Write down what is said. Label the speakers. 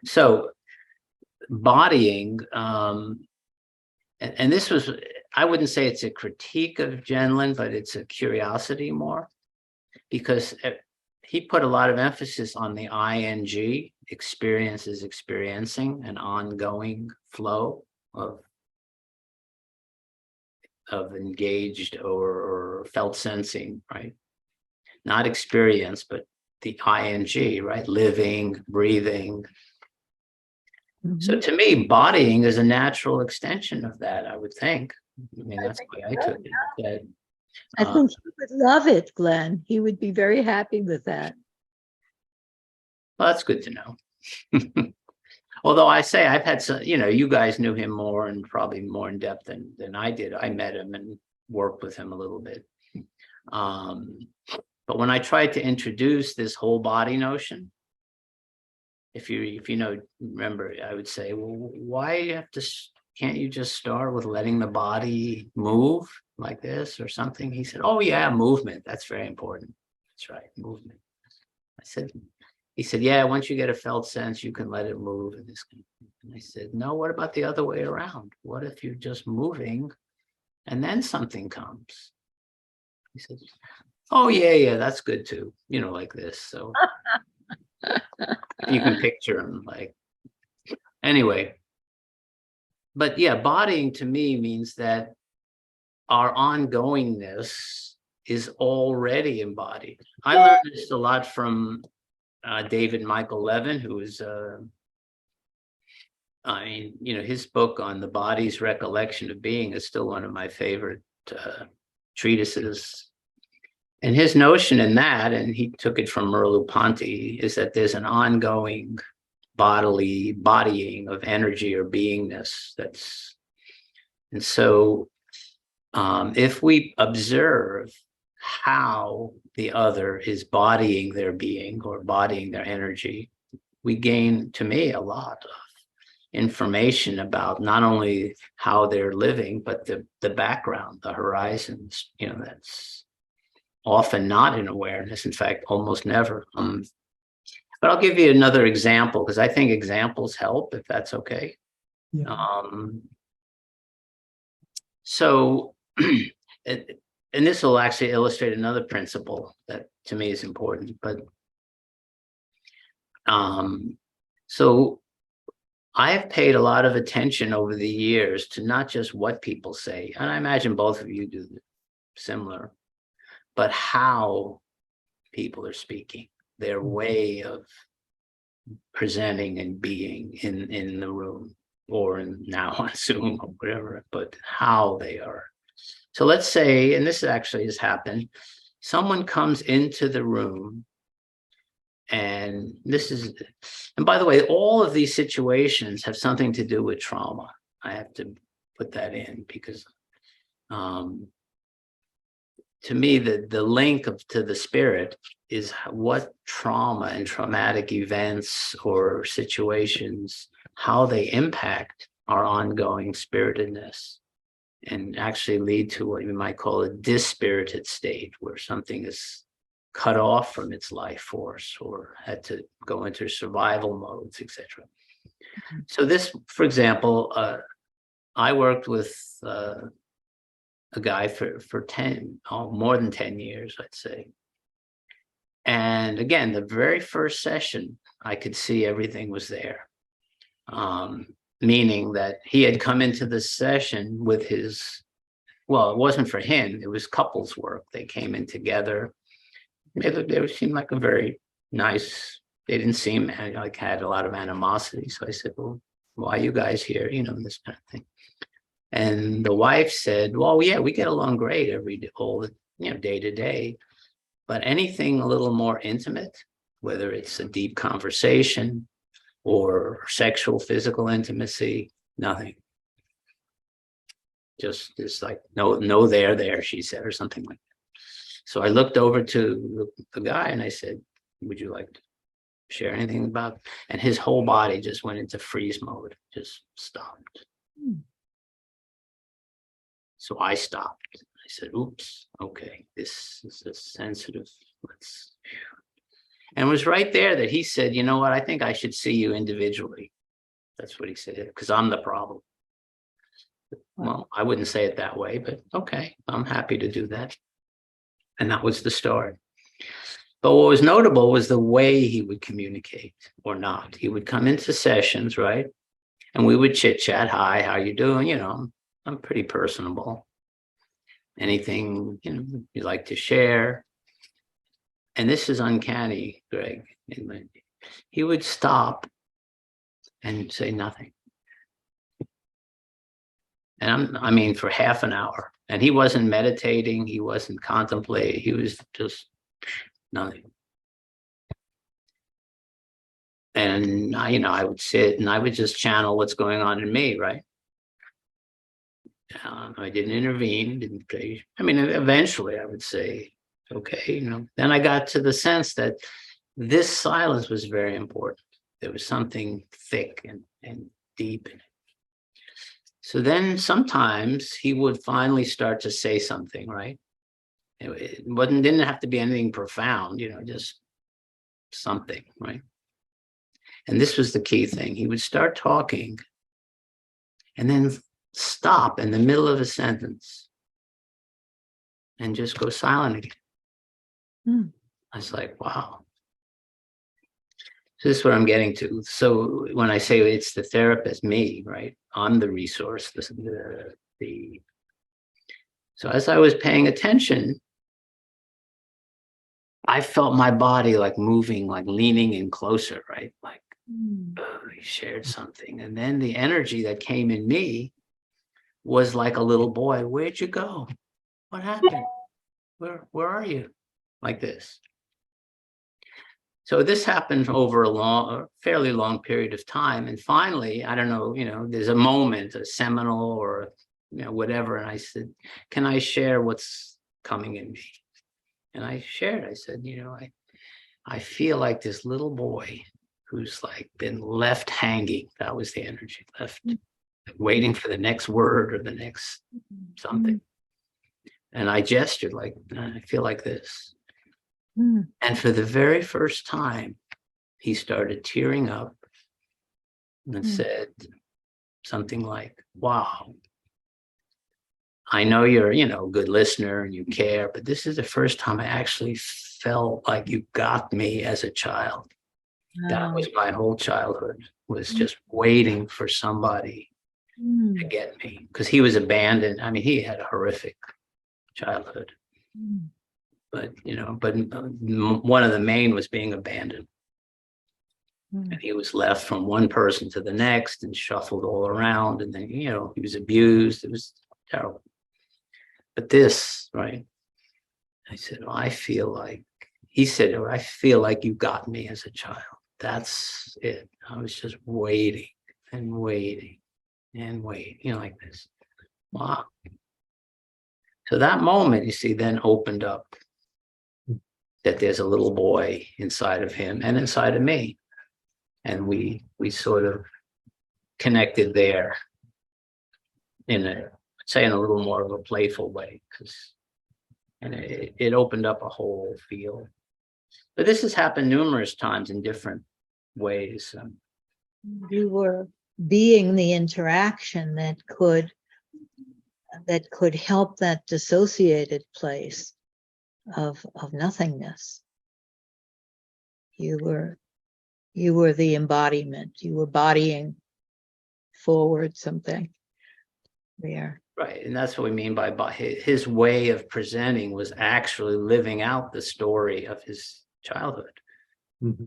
Speaker 1: So bodying, and this was, I wouldn't say it's a critique of Genlin, but it's a curiosity more, because he put a lot of emphasis on the ing, experience is experiencing, an ongoing flow of engaged or felt sensing, right? Not experience, but the ing, right? Living, breathing. So to me, bodying is a natural extension of that, I would think. I mean, that's the way I took it.
Speaker 2: I think he would love it, Glenn. He would be very happy with that.
Speaker 1: Well, that's good to know. Although I say I've had some, you guys knew him more and probably more in depth than I did. I met him and worked with him a little bit. But when I tried to introduce this whole body notion, if you remember, I would say, well, why can't you just start with letting the body move like this or something? He said, oh yeah, movement. That's very important. That's right, movement. He said, yeah, once you get a felt sense, you can let it move. And I said, no, what about the other way around? What if you're just moving and then something comes? He said, oh yeah, that's good too. Like this. So you can picture him like, anyway. But yeah, bodying to me means that our ongoingness is already embodied. I learned this a lot from David Michael Levin, who is, his book on the body's recollection of being is still one of my favorite treatises. And his notion in that, and he took it from Merleau-Ponty, is that there's an ongoing bodily bodying of energy or beingness. And so if we observe how the other is bodying their being or bodying their energy, we gain, to me, a lot of information about not only how they're living, but the background, the horizons, that's often not in awareness, in fact, almost never. But I'll give you another example, because I think examples help, if that's okay. Yeah. And this will actually illustrate another principle that to me is important, but so I have paid a lot of attention over the years to not just what people say, and I imagine both of you do similar, but how people are speaking, their way of presenting and being in the room or now on Zoom or whatever, but how they are. So let's say, and this actually has happened, someone comes into the room, and by the way, all of these situations have something to do with trauma. I have to put that in because to me, the link to the spirit is what trauma and traumatic events or situations, how they impact our ongoing spiritedness and actually lead to what you might call a dispirited state, where something is cut off from its life force or had to go into survival modes, etc. So this, for example, I worked with a guy for more than 10 years, I'd say. And again, the very first session, I could see everything was there. Meaning that he had come into the session with it wasn't for him, it was couples work. They came in together. They seemed like a very nice, they didn't seem like had a lot of animosity. So I said, well, why are you guys here? This kind of thing. And the wife said, well, yeah, we get along great day to day. But anything a little more intimate, whether it's a deep conversation or sexual, physical intimacy, nothing. Just like, no, there, she said, or something like that. So I looked over to the guy and I said, would you like to share anything about? And his whole body just went into freeze mode, just stopped. So I stopped. I said, oops, okay, this is a sensitive, And it was right there that he said, you know what, I think I should see you individually. That's what he said, because I'm the problem. Well, I wouldn't say it that way, but okay, I'm happy to do that. And that was the start. But what was notable was the way he would communicate or not. He would come into sessions, right? And we would chit chat. Hi, how you doing? You know, I'm pretty personable. Anything, you know, you like to share. And this is uncanny, Greg. He would stop and say nothing. And I mean, for half an hour. And he wasn't meditating. He wasn't contemplating. He was just nothing. And I, you know, I would sit and I would just channel what's going on in me, right? I didn't intervene, didn't say. I mean, eventually I would say, okay, you know. Then I got to the sense that this silence was very important. There was something thick and deep in it. So then sometimes he would finally start to say something, right? It didn't have to be anything profound, you know, just something, right? And this was the key thing. He would start talking and then stop in the middle of a sentence and just go silent again. I was like, wow. So this is what I'm getting to. So when I say it's the therapist, me, right? I'm the resource. So as I was paying attention, I felt my body like moving, like leaning in closer, right? Like, oh, he shared something. And then the energy that came in me was like a little boy. Where'd you go? What happened? Where are you? Like this. So this happened over a fairly long period of time. And finally, I don't know, you know, there's a moment, a seminal or, you know, whatever. And I said, can I share what's coming in me? And I shared, I said, you know, I feel like this little boy who's like been left hanging. That was the energy, left waiting for the next word or the next something. And I gestured like, I feel like this. And for the very first time, he started tearing up and said something like, wow, I know you're, you know, a good listener and you care, but this is the first time I actually felt like you got me as a child. That was my whole childhood, was just waiting for somebody to get me, because he was abandoned. I mean, he had a horrific childhood. But, you know, one of the main was being abandoned. And he was left from one person to the next and shuffled all around. And then, you know, he was abused. It was terrible. But this, right? I said, oh, I feel like, he said, oh, I feel like you got me as a child. That's it. I was just waiting and waiting and waiting, you know, like this. Wow. So that moment, you see, then opened up that there's a little boy inside of him and inside of me. And we sort of connected there in a, say, in a little more of a playful way, and it opened up a whole field. But this has happened numerous times in different ways.
Speaker 2: You were being the interaction that could help that dissociated place of nothingness. You were the embodiment. You were bodying forward something there.
Speaker 1: Right, and that's what we mean by his way of presenting was actually living out the story of his childhood.